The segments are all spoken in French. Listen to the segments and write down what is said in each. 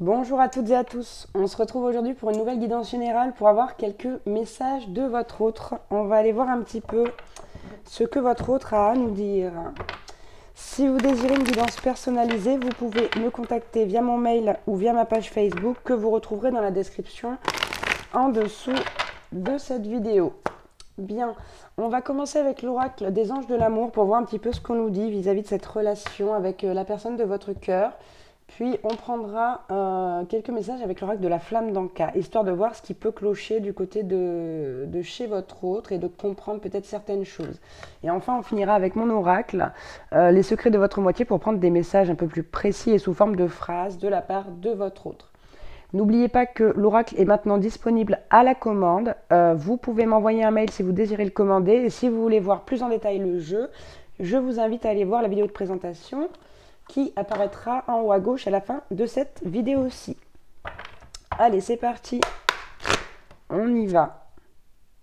Bonjour à toutes et à tous, on se retrouve aujourd'hui pour une nouvelle guidance générale pour avoir quelques messages de votre autre. On va aller voir un petit peu ce que votre autre a à nous dire. Si vous désirez une guidance personnalisée, vous pouvez me contacter via mon mail ou via ma page Facebook que vous retrouverez dans la description en dessous de cette vidéo. Bien, on va commencer avec l'oracle des anges de l'amour pour voir un petit peu ce qu'on nous dit vis-à-vis de cette relation avec la personne de votre cœur. Puis on prendra quelques messages avec l'oracle de la flamme d'Anka, histoire de voir ce qui peut clocher du côté de chez votre autre et de comprendre peut-être certaines choses. Et enfin, on finira avec mon oracle, les secrets de votre moitié pour prendre des messages un peu plus précis et sous forme de phrases de la part de votre autre. N'oubliez pas que l'oracle est maintenant disponible à la commande. Vous pouvez m'envoyer un mail si vous désirez le commander. Et si vous voulez voir plus en détail le jeu, je vous invite à aller voir la vidéo de présentation qui apparaîtra en haut à gauche à la fin de cette vidéo aussi. Allez, c'est parti. On y va.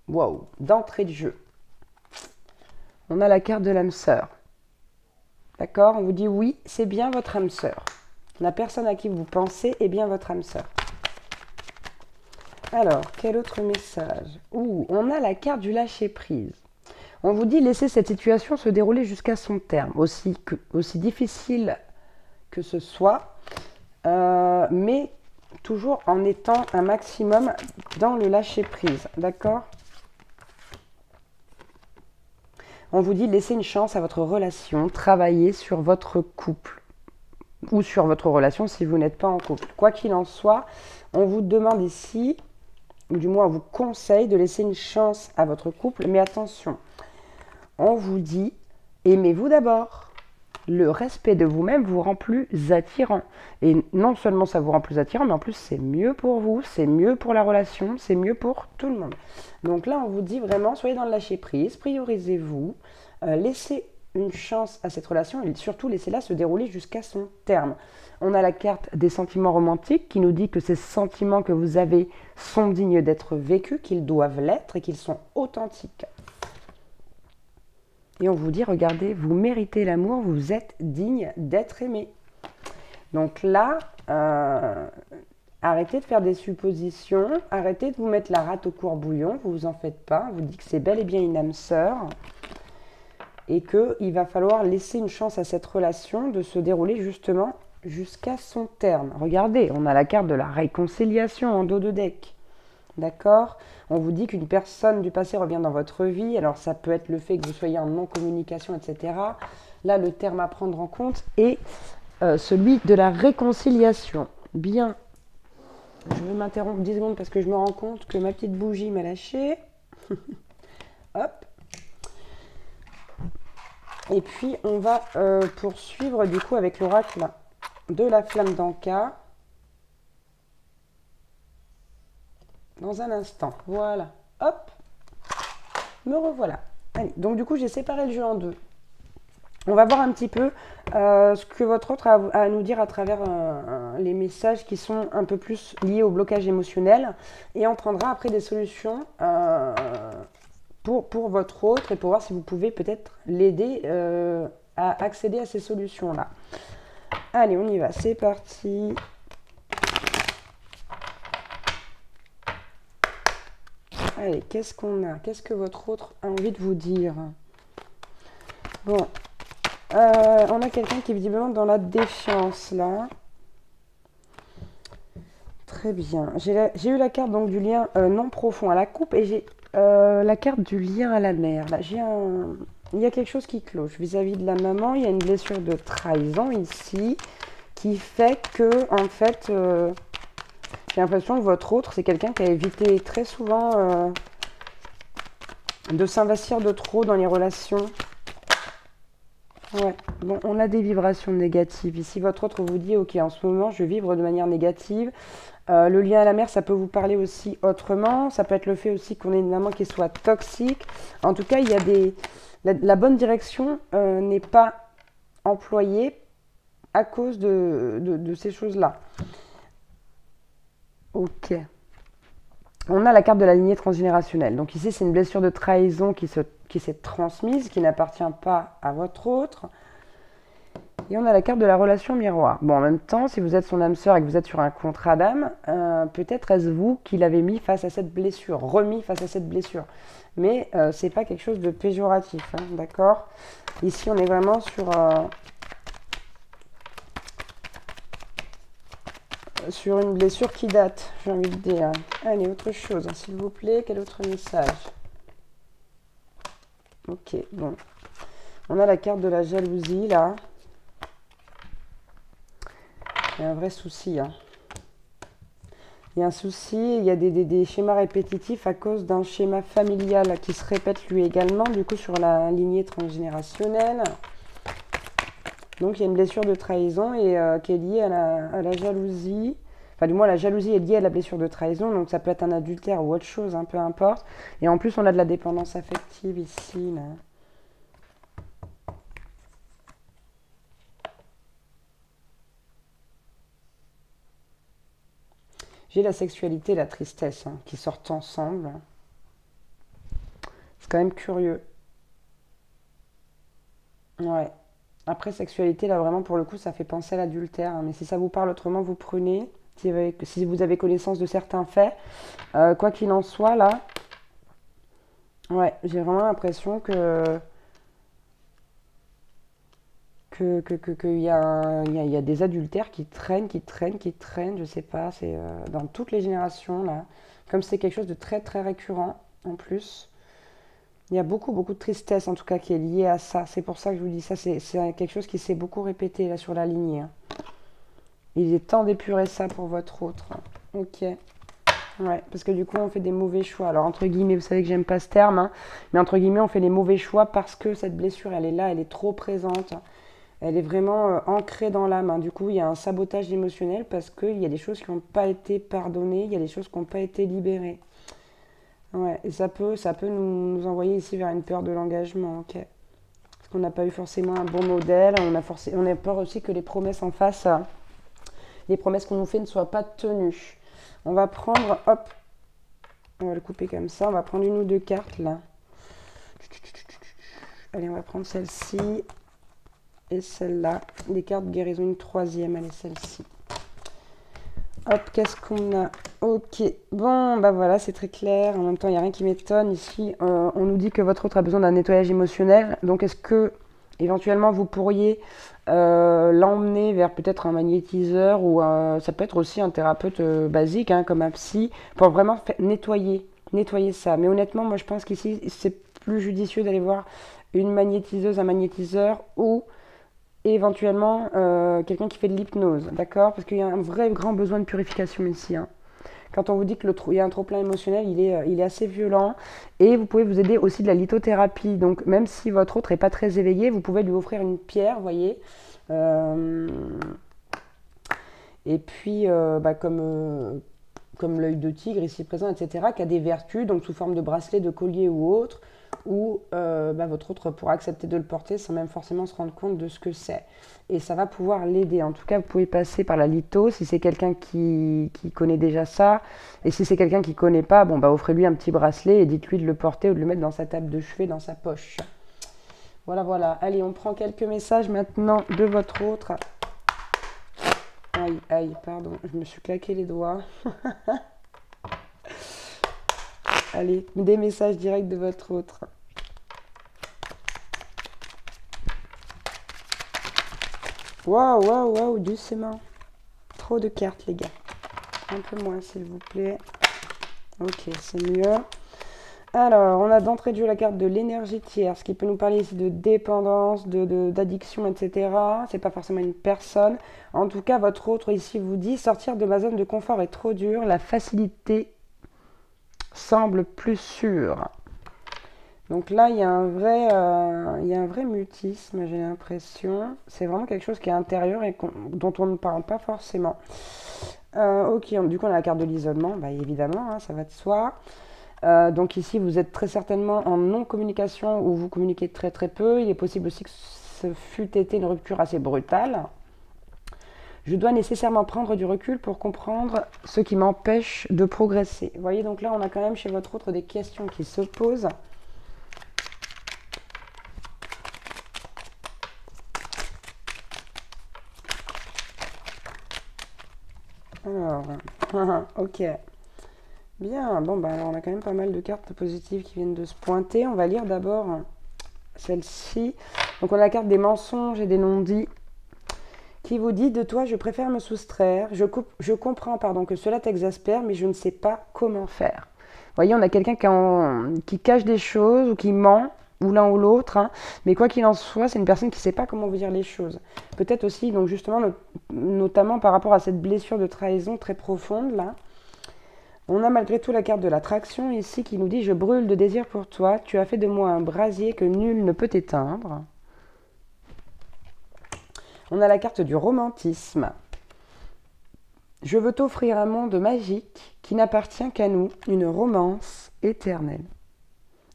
Wow, d'entrée de jeu. On a la carte de l'âme sœur. D'accord? On vous dit oui, c'est bien votre âme sœur. La personne à qui vous pensez est bien votre âme sœur. Alors, quel autre message? On a la carte du lâcher-prise. On vous dit laissez cette situation se dérouler jusqu'à son terme, aussi difficile que ce soit, mais toujours en étant un maximum dans le lâcher-prise, d'accord? On vous dit laissez une chance à votre relation, travaillez sur votre couple ou sur votre relation si vous n'êtes pas en couple. Quoi qu'il en soit, on vous demande ici, ou du moins on vous conseille de laisser une chance à votre couple, mais attention, on vous dit aimez-vous d'abord. Le respect de vous-même vous rend plus attirant. Et non seulement ça vous rend plus attirant, mais en plus c'est mieux pour vous, c'est mieux pour la relation, c'est mieux pour tout le monde. Donc là, on vous dit vraiment, soyez dans le lâcher-prise, priorisez-vous, laissez une chance à cette relation et surtout laissez-la se dérouler jusqu'à son terme. On a la carte des sentiments romantiques qui nous dit que ces sentiments que vous avez sont dignes d'être vécus, qu'ils doivent l'être et qu'ils sont authentiques. Et on vous dit, regardez, vous méritez l'amour, vous êtes digne d'être aimé. Donc là, arrêtez de faire des suppositions, arrêtez de vous mettre la rate au courbouillon, vous vous en faites pas. On vous dit que c'est bel et bien une âme sœur et qu'il va falloir laisser une chance à cette relation de se dérouler justement jusqu'à son terme. Regardez, on a la carte de la réconciliation en dos de deck. D'accord? On vous dit qu'une personne du passé revient dans votre vie. Alors, ça peut être le fait que vous soyez en non-communication, etc. Là, le terme à prendre en compte est celui de la réconciliation. Bien. Je vais m'interrompre 10 secondes parce que je me rends compte que ma petite bougie m'a lâché. Hop. Et puis, on va poursuivre du coup avec l'oracle de la flamme d'Anka. Dans un instant, voilà, hop, me revoilà. Allez, donc du coup, j'ai séparé le jeu en deux. On va voir un petit peu ce que votre autre a à nous dire à travers les messages qui sont un peu plus liés au blocage émotionnel. Et on prendra après des solutions pour votre autre et pour voir si vous pouvez peut-être l'aider à accéder à ces solutions-là. Allez, on y va, c'est parti. Allez, qu'est-ce qu'on a? Qu'est-ce que votre autre a envie de vous dire? Bon, on a quelqu'un qui est visiblement dans la défiance, là. Très bien. J'ai eu la carte donc, du lien non profond à la coupe et j'ai la carte du lien à la mère. Là, il y a quelque chose qui cloche vis-à-vis de la maman. Il y a une blessure de trahison ici qui fait que, en fait... j'ai l'impression que votre autre, c'est quelqu'un qui a évité très souvent de s'investir de trop dans les relations. Ouais, bon, on a des vibrations négatives. Ici, votre autre vous dit, ok, en ce moment, je vibre de manière négative. Le lien à la mère, ça peut vous parler aussi autrement. Ça peut être le fait aussi qu'on ait une maman qui soit toxique. En tout cas, il y a la bonne direction n'est pas employée à cause de ces choses-là. Ok. On a la carte de la lignée transgénérationnelle. Donc ici, c'est une blessure de trahison qui s'est transmise, qui n'appartient pas à votre autre. Et on a la carte de la relation miroir. Bon, en même temps, si vous êtes son âme sœur et que vous êtes sur un contrat d'âme, peut-être est-ce vous qui l'avez mis face à cette blessure, remis face à cette blessure. Mais c'est pas quelque chose de péjoratif, hein, d'accord? Ici, on est vraiment sur une blessure qui date, j'ai envie de dire. Allez, autre chose, hein, s'il vous plaît. Quel autre message? Ok, bon. On a la carte de la jalousie, là. Il y a un vrai souci, hein. Il y a un souci, il y a des schémas répétitifs à cause d'un schéma familial qui se répète lui également, du coup sur la lignée transgénérationnelle. Donc il y a une blessure de trahison et qui est liée à la jalousie. Enfin du moins la jalousie est liée à la blessure de trahison, donc ça peut être un adultère ou autre chose, hein, peu importe. Et en plus on a de la dépendance affective ici, là. J'ai la sexualité et la tristesse, hein, qui sortent ensemble. C'est quand même curieux. Ouais. Après, sexualité, là, vraiment, pour le coup, ça fait penser à l'adultère, hein. Mais si ça vous parle autrement, vous prenez. Si vous avez connaissance de certains faits. Quoi qu'il en soit, là, ouais, j'ai vraiment l'impression qu'il y a des adultères qui traînent, je sais pas, c'est dans toutes les générations, là. Comme c'est quelque chose de très, très récurrent, en plus. Il y a beaucoup, beaucoup de tristesse, en tout cas, qui est liée à ça. C'est pour ça que je vous dis ça, c'est quelque chose qui s'est beaucoup répété, là, sur la lignée, hein. Il est temps d'épurer ça pour votre autre. Ok. Ouais, parce que du coup, on fait des mauvais choix. Alors, entre guillemets, vous savez que j'aime pas ce terme, hein, mais entre guillemets, on fait les mauvais choix parce que cette blessure, elle est là, elle est trop présente. Elle est vraiment ancrée dans l'âme, hein. Du coup, il y a un sabotage émotionnel parce qu'il y a des choses qui n'ont pas été pardonnées, il y a des choses qui n'ont pas été libérées. Ouais, et ça peut nous envoyer ici vers une peur de l'engagement, ok. Parce qu'on n'a pas eu forcément un bon modèle, on a peur aussi que les promesses en face, les promesses qu'on nous fait ne soient pas tenues. On va prendre, hop, on va le couper comme ça, on va prendre une ou deux cartes là. Allez, on va prendre celle-ci et celle-là. Les cartes guérison, une troisième, allez, celle-ci. Hop, qu'est-ce qu'on a? Ok, bon, bah voilà, c'est très clair. En même temps, il n'y a rien qui m'étonne. Ici, on nous dit que votre autre a besoin d'un nettoyage émotionnel. Donc, est-ce que, éventuellement, vous pourriez l'emmener vers peut-être un magnétiseur ou ça peut être aussi un thérapeute basique, hein, comme un psy, pour vraiment nettoyer ça. Mais honnêtement, moi, je pense qu'ici, c'est plus judicieux d'aller voir une magnétiseuse, un magnétiseur ou éventuellement quelqu'un qui fait de l'hypnose, d'accord? Parce qu'il y a un vrai grand besoin de purification ici, hein. Quand on vous dit qu'il y a un trop-plein émotionnel, il est assez violent. Et vous pouvez vous aider aussi de la lithothérapie. Donc même si votre autre n'est pas très éveillé, vous pouvez lui offrir une pierre, vous voyez. Et puis, comme l'œil de tigre ici présent, etc., qui a des vertus, donc sous forme de bracelet, de collier ou autre, où votre autre pourra accepter de le porter sans même forcément se rendre compte de ce que c'est. Et ça va pouvoir l'aider. En tout cas, vous pouvez passer par la litho si c'est quelqu'un qui connaît déjà ça. Et si c'est quelqu'un qui ne connaît pas, bon, offrez-lui un petit bracelet et dites-lui de le porter ou de le mettre dans sa table de chevet, dans sa poche. Voilà, voilà. Allez, on prend quelques messages maintenant de votre autre. Aïe, aïe, pardon, je me suis claqué les doigts. Allez, des messages directs de votre autre. Waouh, waouh, waouh, doucement. Trop de cartes, les gars. Un peu moins, s'il vous plaît. Ok, c'est mieux. Alors, on a d'entrée de jeu la carte de l'énergie tierce, qui peut nous parler ici de dépendance, d'addiction, etc. C'est pas forcément une personne. En tout cas, votre autre ici vous dit sortir de ma zone de confort est trop dur. La facilité semble plus sûre. Donc là, il y a un vrai mutisme, j'ai l'impression. C'est vraiment quelque chose qui est intérieur et dont on ne parle pas forcément. Ok, du coup, on a la carte de l'isolement, évidemment, hein, ça va de soi. Donc ici, vous êtes très certainement en non-communication ou vous communiquez très très peu. Il est possible aussi que ce fût été une rupture assez brutale. Je dois nécessairement prendre du recul pour comprendre ce qui m'empêche de progresser. Vous voyez, donc là, on a quand même chez votre autre des questions qui se posent. Alors, ok. Bien, bon, bah, alors on a quand même pas mal de cartes positives qui viennent de se pointer. On va lire d'abord celle-ci. Donc, on a la carte des mensonges et des non-dits qui vous dit: de toi, je préfère me soustraire. Je comprends que cela t'exaspère, mais je ne sais pas comment faire. Vous voyez, on a quelqu'un qui cache des choses ou qui ment, ou l'un ou l'autre, hein. Mais quoi qu'il en soit, c'est une personne qui ne sait pas comment vous dire les choses. Peut-être aussi, donc justement, notamment par rapport à cette blessure de trahison très profonde, là. On a malgré tout la carte de l'attraction ici qui nous dit: je brûle de désir pour toi, tu as fait de moi un brasier que nul ne peut éteindre. On a la carte du romantisme. Je veux t'offrir un monde magique qui n'appartient qu'à nous, une romance éternelle.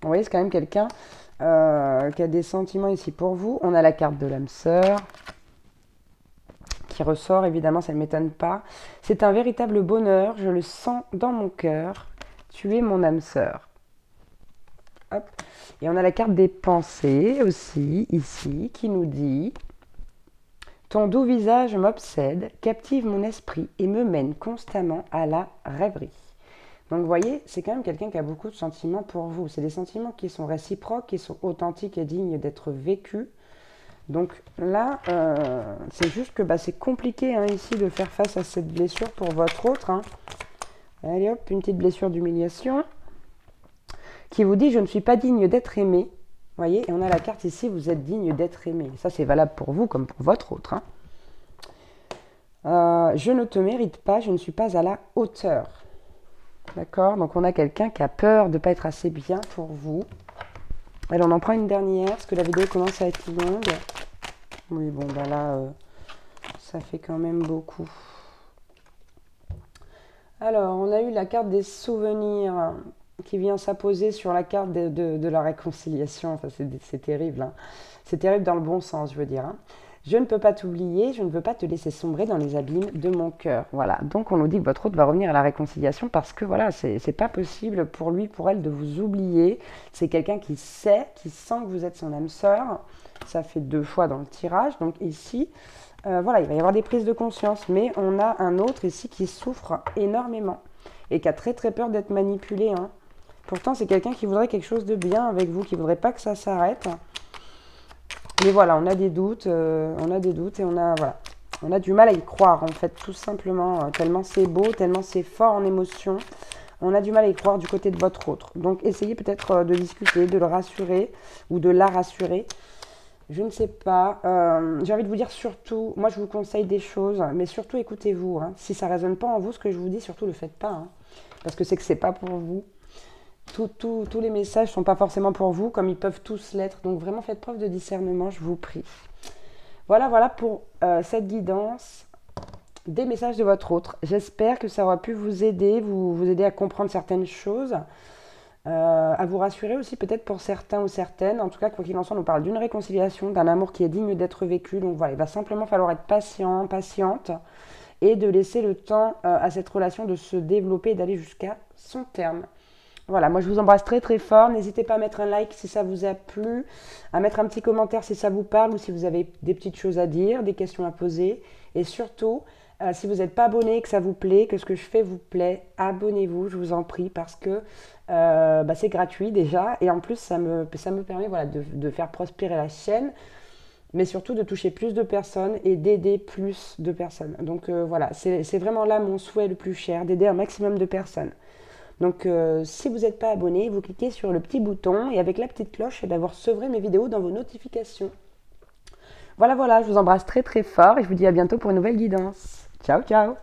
Vous voyez, c'est quand même quelqu'un qui a des sentiments ici pour vous. On a la carte de l'âme sœur qui ressort, évidemment, ça ne m'étonne pas. C'est un véritable bonheur, je le sens dans mon cœur. Tu es mon âme sœur. Hop. Et on a la carte des pensées aussi, ici, qui nous dit: ton doux visage m'obsède, captive mon esprit et me mène constamment à la rêverie. Donc vous voyez, c'est quand même quelqu'un qui a beaucoup de sentiments pour vous. C'est des sentiments qui sont réciproques, qui sont authentiques et dignes d'être vécus. Donc là, c'est juste que c'est compliqué ici de faire face à cette blessure pour votre autre. Allez hop, une petite blessure d'humiliation qui vous dit: je ne suis pas digne d'être aimé. Vous voyez, et on a la carte ici: vous êtes digne d'être aimé. Ça, c'est valable pour vous comme pour votre autre. Je ne te mérite pas, je ne suis pas à la hauteur. D'accord? Donc, on a quelqu'un qui a peur de ne pas être assez bien pour vous. Alors, on en prend une dernière, parce que la vidéo commence à être longue. Oui, bon, là, ça fait quand même beaucoup. Alors, on a eu la carte des souvenirs qui vient s'apposer sur la carte de la réconciliation. Enfin, c'est terrible. C'est terrible dans le bon sens, je veux dire. Je ne peux pas t'oublier, je ne veux pas te laisser sombrer dans les abîmes de mon cœur. Voilà, donc on nous dit que votre autre va revenir à la réconciliation parce que voilà, c'est pas possible pour lui, pour elle de vous oublier. C'est quelqu'un qui sait, qui sent que vous êtes son âme sœur. Ça fait 2 fois dans le tirage. Donc ici, voilà, il va y avoir des prises de conscience. Mais on a un autre ici qui souffre énormément et qui a très très peur d'être manipulé. Pourtant, c'est quelqu'un qui voudrait quelque chose de bien avec vous, qui ne voudrait pas que ça s'arrête. Mais voilà, on a des doutes, et on a du mal à y croire, en fait, tout simplement, tellement c'est beau, tellement c'est fort en émotion. On a du mal à y croire du côté de votre autre. Donc, essayez peut-être de discuter, de le rassurer ou de la rassurer. Je ne sais pas. J'ai envie de vous dire surtout, moi, je vous conseille des choses, mais surtout écoutez-vous. Si ça ne résonne pas en vous, ce que je vous dis, surtout, ne le faites pas. Parce que c'est que ce n'est pas pour vous. Tous les messages ne sont pas forcément pour vous, comme ils peuvent tous l'être. Donc vraiment, faites preuve de discernement, je vous prie. Voilà pour cette guidance des messages de votre autre. J'espère que ça aura pu vous aider, vous aider à comprendre certaines choses, à vous rassurer aussi peut-être pour certains ou certaines. En tout cas, quoi qu'il en soit, on nous parle d'une réconciliation, d'un amour qui est digne d'être vécu. Donc voilà, il va simplement falloir être patient, patiente, et de laisser le temps à cette relation de se développer et d'aller jusqu'à son terme. Voilà, moi je vous embrasse très très fort. N'hésitez pas à mettre un like si ça vous a plu, à mettre un petit commentaire si ça vous parle ou si vous avez des petites choses à dire, des questions à poser. Et surtout, si vous n'êtes pas abonné, que ça vous plaît, que ce que je fais vous plaît, abonnez-vous, je vous en prie, parce que c'est gratuit déjà. Et en plus, ça me permet de faire prospérer la chaîne, mais surtout de toucher plus de personnes et d'aider plus de personnes. Donc voilà, c'est vraiment là mon souhait le plus cher, d'aider un maximum de personnes. Donc, si vous n'êtes pas abonné, vous cliquez sur le petit bouton et avec la petite cloche, vous recevrez mes vidéos dans vos notifications. Voilà, je vous embrasse très très fort et je vous dis à bientôt pour une nouvelle guidance. Ciao, ciao!